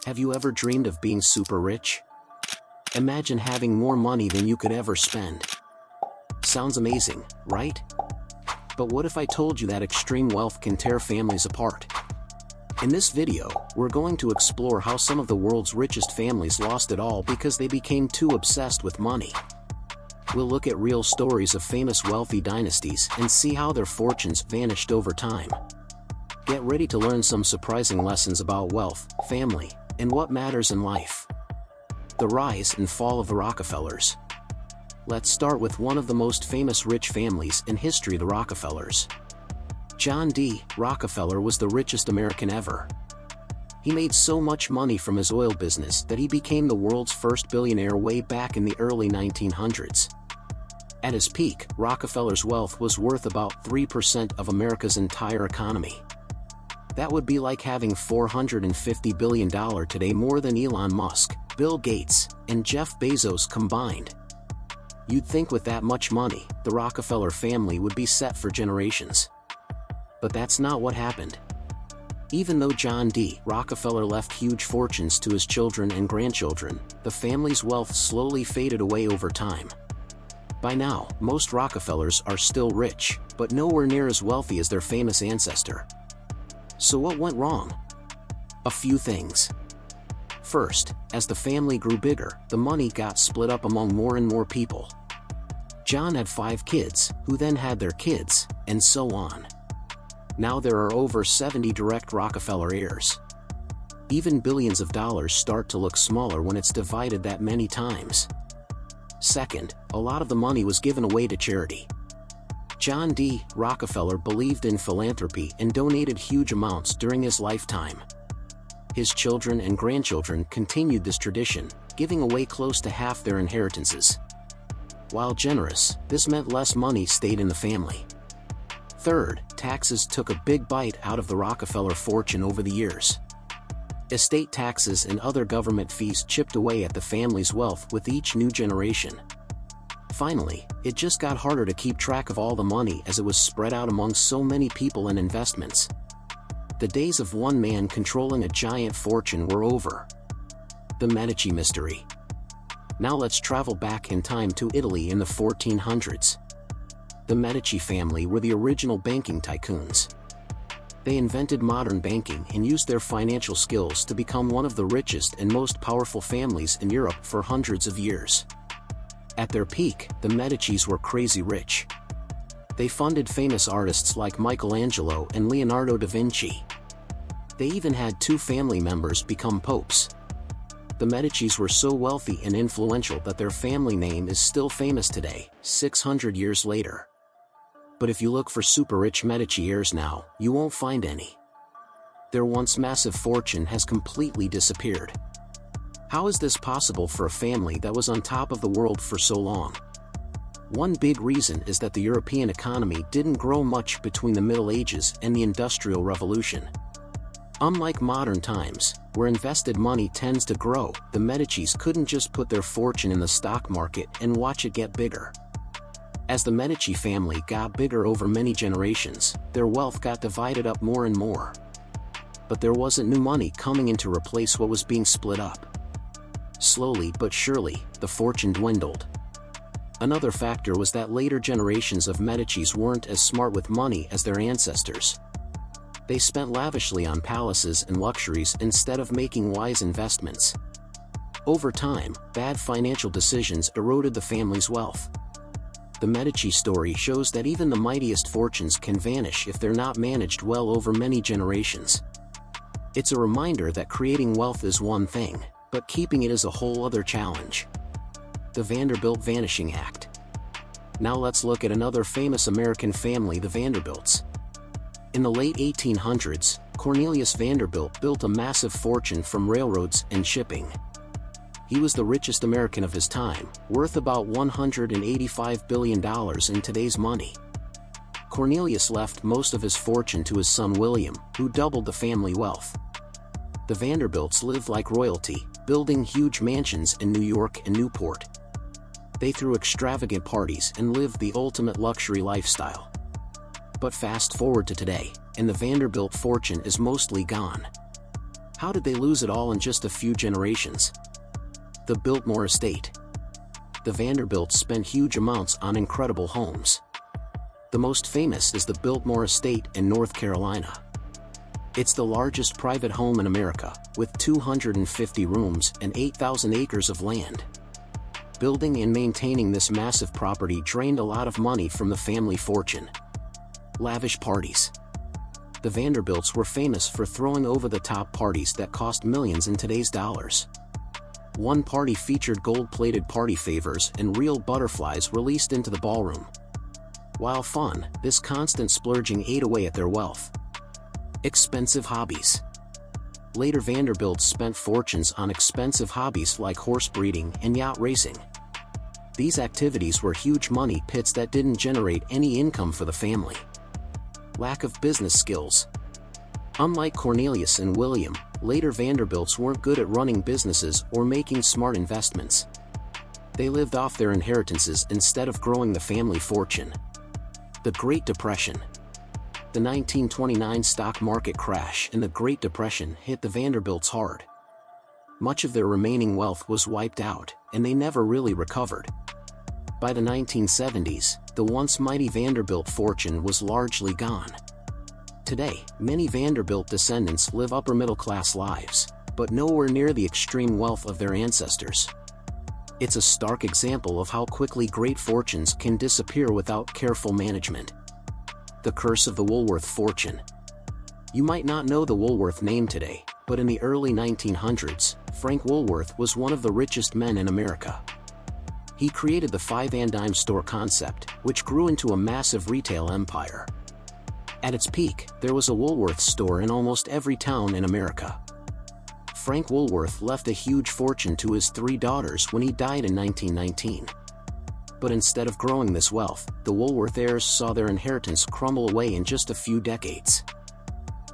Have you ever dreamed of being super rich? Imagine having more money than you could ever spend. Sounds amazing, right? But what if I told you that extreme wealth can tear families apart? In this video, we're going to explore how some of the world's richest families lost it all because they became too obsessed with money. We'll look at real stories of famous wealthy dynasties and see how their fortunes vanished over time. Get ready to learn some surprising lessons about wealth, family, and what matters in life. The rise and fall of the Rockefellers. Let's start with one of the most famous rich families in history, the Rockefellers. John D. Rockefeller was the richest American ever. He made so much money from his oil business that he became the world's first billionaire way back in the early 1900s. At his peak, Rockefeller's wealth was worth about 3% of America's entire economy. That would be like having $450 billion today, more than Elon Musk, Bill Gates, and Jeff Bezos combined. You'd think with that much money, the Rockefeller family would be set for generations. But that's not what happened. Even though John D. Rockefeller left huge fortunes to his children and grandchildren, the family's wealth slowly faded away over time. By now, most Rockefellers are still rich, but nowhere near as wealthy as their famous ancestor. So what went wrong? A few things. First, as the family grew bigger, the money got split up among more and more people. John had 5 kids, who then had their kids, and so on. Now there are over 70 direct Rockefeller heirs. Even billions of dollars start to look smaller when it's divided that many times. Second, a lot of the money was given away to charity. John D. Rockefeller believed in philanthropy and donated huge amounts during his lifetime. His children and grandchildren continued this tradition, giving away close to half their inheritances. While generous, this meant less money stayed in the family. Third, taxes took a big bite out of the Rockefeller fortune over the years. Estate taxes and other government fees chipped away at the family's wealth with each new generation. Finally, it just got harder to keep track of all the money as it was spread out among so many people and investments. The days of one man controlling a giant fortune were over. The Medici mystery. Now let's travel back in time to Italy in the 1400s. The Medici family were the original banking tycoons. They invented modern banking and used their financial skills to become one of the richest and most powerful families in Europe for hundreds of years. At their peak, the Medicis were crazy rich. They funded famous artists like Michelangelo and Leonardo da Vinci. They even had 2 family members become popes. The Medicis were so wealthy and influential that their family name is still famous today, 600 years later. But if you look for super rich Medici heirs now, you won't find any. Their once massive fortune has completely disappeared. How is this possible for a family that was on top of the world for so long? One big reason is that the European economy didn't grow much between the Middle Ages and the Industrial Revolution. Unlike modern times, where invested money tends to grow, the Medicis couldn't just put their fortune in the stock market and watch it get bigger. As the Medici family got bigger over many generations, their wealth got divided up more and more. But there wasn't new money coming in to replace what was being split up. Slowly but surely, the fortune dwindled. Another factor was that later generations of Medicis weren't as smart with money as their ancestors. They spent lavishly on palaces and luxuries instead of making wise investments. Over time, bad financial decisions eroded the family's wealth. The Medici story shows that even the mightiest fortunes can vanish if they're not managed well over many generations. It's a reminder that creating wealth is one thing, but keeping it is a whole other challenge. The Vanderbilt Vanishing Act. Now let's look at another famous American family, the Vanderbilts. In the late 1800s, Cornelius Vanderbilt built a massive fortune from railroads and shipping. He was the richest American of his time, worth about $185 billion in today's money. Cornelius left most of his fortune to his son William, who doubled the family wealth. The Vanderbilts lived like royalty, building huge mansions in New York and Newport. They threw extravagant parties and lived the ultimate luxury lifestyle. But fast forward to today, and the Vanderbilt fortune is mostly gone. How did they lose it all in just a few generations? The Biltmore Estate. The Vanderbilts spent huge amounts on incredible homes. The most famous is the Biltmore Estate in North Carolina. It's the largest private home in America, with 250 rooms and 8,000 acres of land. Building and maintaining this massive property drained a lot of money from the family fortune. Lavish parties. The Vanderbilts were famous for throwing over-the-top parties that cost millions in today's dollars. One party featured gold-plated party favors and real butterflies released into the ballroom. While fun, this constant splurging ate away at their wealth. Expensive hobbies. Later Vanderbilts spent fortunes on expensive hobbies like horse breeding and yacht racing. These activities were huge money pits that didn't generate any income for the family. Lack of business skills. Unlike Cornelius and William, later Vanderbilts weren't good at running businesses or making smart investments. They lived off their inheritances instead of growing the family fortune. The Great Depression. The 1929 stock market crash and the Great Depression hit the Vanderbilts hard. Much of their remaining wealth was wiped out, and they never really recovered. By the 1970s, the once mighty Vanderbilt fortune was largely gone. Today, many Vanderbilt descendants live upper-middle-class lives, but nowhere near the extreme wealth of their ancestors. It's a stark example of how quickly great fortunes can disappear without careful management. The curse of the Woolworth fortune. You might not know the Woolworth name today, but in the early 1900s, Frank Woolworth was one of the richest men in America. He created the 5-and-dime store concept, which grew into a massive retail empire. At its peak, there was a Woolworth store in almost every town in America. Frank Woolworth left a huge fortune to his 3 daughters when he died in 1919. But instead of growing this wealth, the Woolworth heirs saw their inheritance crumble away in just a few decades.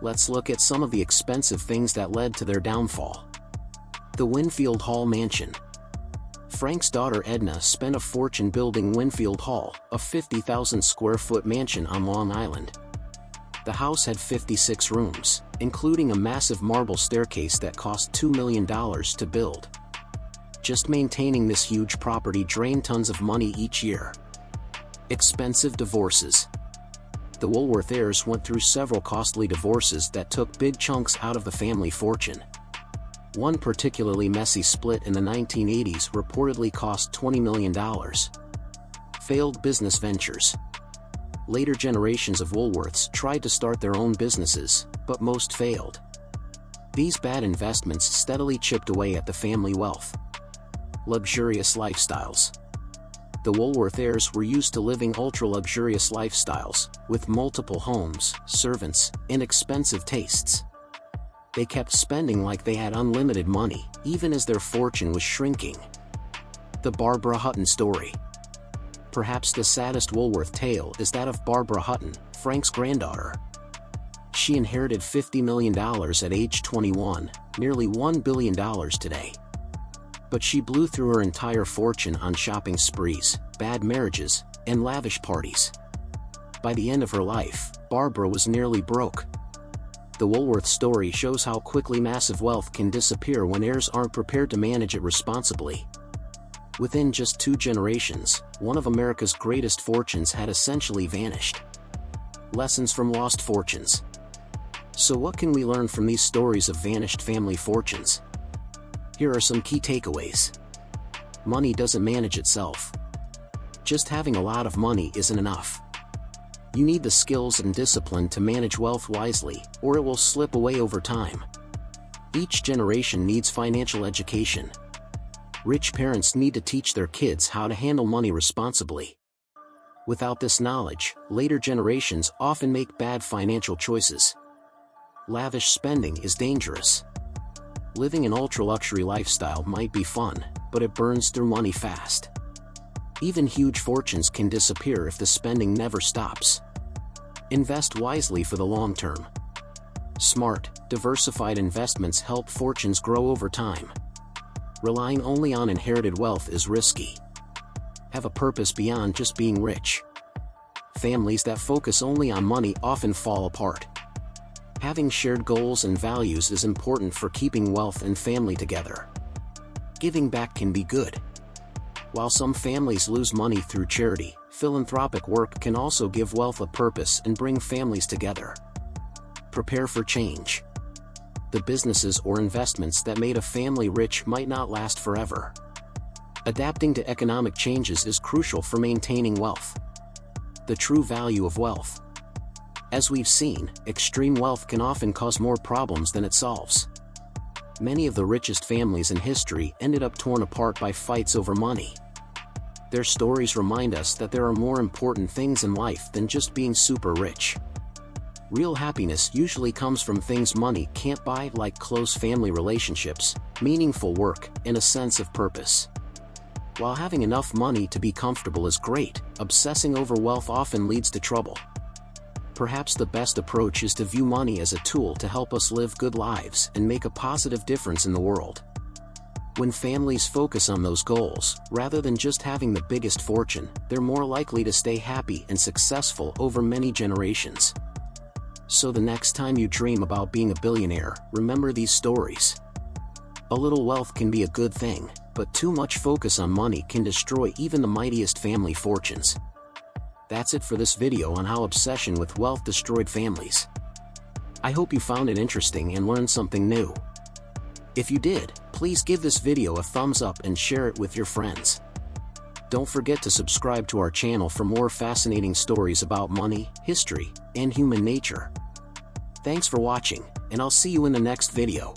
Let's look at some of the expensive things that led to their downfall. The Winfield Hall Mansion. Frank's daughter Edna spent a fortune building Winfield Hall, a 50,000 square foot mansion on Long Island. The house had 56 rooms, including a massive marble staircase that cost $2 million to build. Just maintaining this huge property drained tons of money each year. Expensive divorces. The Woolworth heirs went through several costly divorces that took big chunks out of the family fortune. One particularly messy split in the 1980s reportedly cost $20 million. Failed business ventures. Later generations of Woolworths tried to start their own businesses, but most failed. These bad investments steadily chipped away at the family wealth. Luxurious lifestyles. The Woolworth heirs were used to living ultra-luxurious lifestyles, with multiple homes, servants, and expensive tastes. They kept spending like they had unlimited money, even as their fortune was shrinking. The Barbara Hutton story. Perhaps the saddest Woolworth tale is that of Barbara Hutton, Frank's granddaughter. She inherited $50 million at age 21, nearly $1 billion today. But she blew through her entire fortune on shopping sprees, bad marriages, and lavish parties. By the end of her life, Barbara was nearly broke. The Woolworth story shows how quickly massive wealth can disappear when heirs aren't prepared to manage it responsibly. Within just 2 generations, one of America's greatest fortunes had essentially vanished. Lessons from lost fortunes. So what can we learn from these stories of vanished family fortunes? Here are some key takeaways. Money doesn't manage itself. Just having a lot of money isn't enough. You need the skills and discipline to manage wealth wisely, or it will slip away over time. Each generation needs financial education. Rich parents need to teach their kids how to handle money responsibly. Without this knowledge, later generations often make bad financial choices. Lavish spending is dangerous. Living an ultra-luxury lifestyle might be fun, but it burns through money fast. Even huge fortunes can disappear if the spending never stops. Invest wisely for the long term. Smart, diversified investments help fortunes grow over time. Relying only on inherited wealth is risky. Have a purpose beyond just being rich. Families that focus only on money often fall apart. Having shared goals and values is important for keeping wealth and family together. Giving back can be good. While some families lose money through charity, philanthropic work can also give wealth a purpose and bring families together. Prepare for change. The businesses or investments that made a family rich might not last forever. Adapting to economic changes is crucial for maintaining wealth. The true value of wealth. As we've seen, extreme wealth can often cause more problems than it solves. Many of the richest families in history ended up torn apart by fights over money. Their stories remind us that there are more important things in life than just being super rich. Real happiness usually comes from things money can't buy, like close family relationships, meaningful work, and a sense of purpose. While having enough money to be comfortable is great, obsessing over wealth often leads to trouble. Perhaps the best approach is to view money as a tool to help us live good lives and make a positive difference in the world. When families focus on those goals, rather than just having the biggest fortune, they're more likely to stay happy and successful over many generations. So the next time you dream about being a billionaire, remember these stories. A little wealth can be a good thing, but too much focus on money can destroy even the mightiest family fortunes. That's it for this video on how obsession with wealth destroyed families. I hope you found it interesting and learned something new. If you did, please give this video a thumbs up and share it with your friends. Don't forget to subscribe to our channel for more fascinating stories about money, history, and human nature. Thanks for watching, and I'll see you in the next video.